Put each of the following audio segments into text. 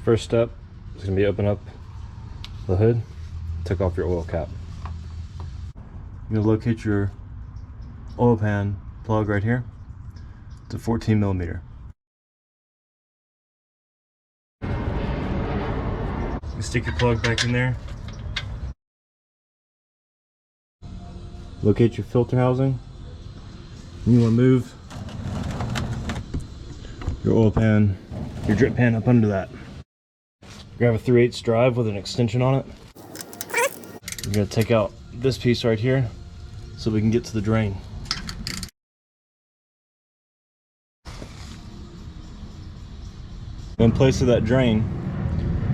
First step is going to be open up the hood, take off your oil cap. You're going to locate your oil pan plug right here. It's a 14 millimeter. You stick your plug back in there. Locate your filter housing. And you want to move your oil pan, your drip pan up under that. Grab a 3/8 drive with an extension on it. You're going to take out this piece right here so we can get to the drain. In place of that drain,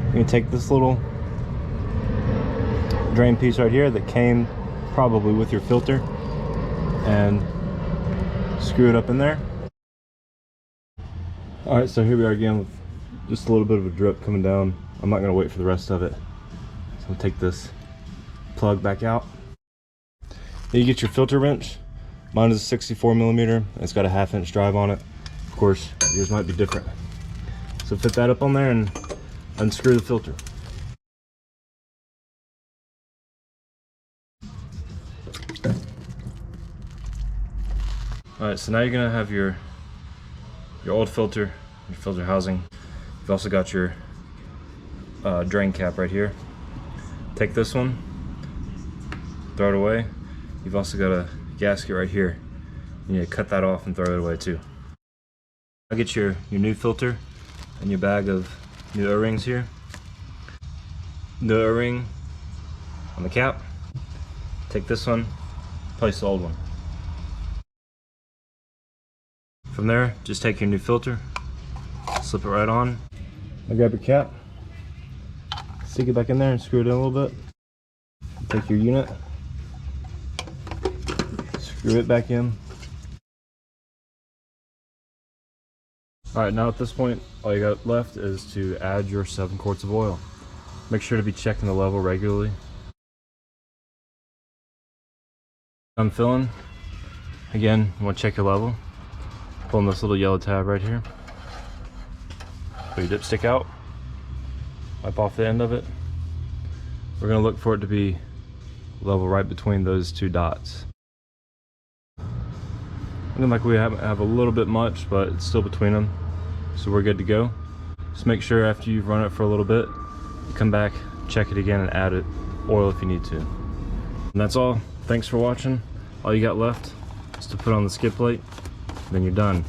you're going to take this little drain piece right here that came probably with your filter and screw it up in there. Alright, so here we are again with just a little bit of a drip coming down. I'm not going to wait for the rest of it. So I'm going to take this plug back out. Then you get your filter wrench. Mine is a 64 millimeter. It's got a 1/2 inch drive on it. Of course, yours might be different. So fit that up on there and unscrew the filter. Alright, so now you're going to have your old filter, your filter housing. You've also got your drain cap right here. Take this one, throw it away. You've also got a gasket right here. You need to cut that off and throw it away too. I'll get your new filter and your bag of new O-rings here. The O-ring on the cap. Take this one, place the old one. From there, just take your new filter, slip it right on. Now grab your cap, stick it back in there and screw it in a little bit. Take your unit, screw it back in. Alright, now at this point, all you got left is to add your 7 quarts of oil. Make sure to be checking the level regularly. I'm filling. Again, you want to check your level. Pulling this little yellow tab right here. Put your dipstick out. Wipe off the end of it. We're going to look for it to be level right between those 2 dots. Looking like we have a little bit much, but it's still between them. So we're good to go. Just make sure after you've run it for a little bit, you come back, check it again, and add it oil if you need to. And that's all. Thanks for watching. All you got left is to put on the skid plate, then you're done.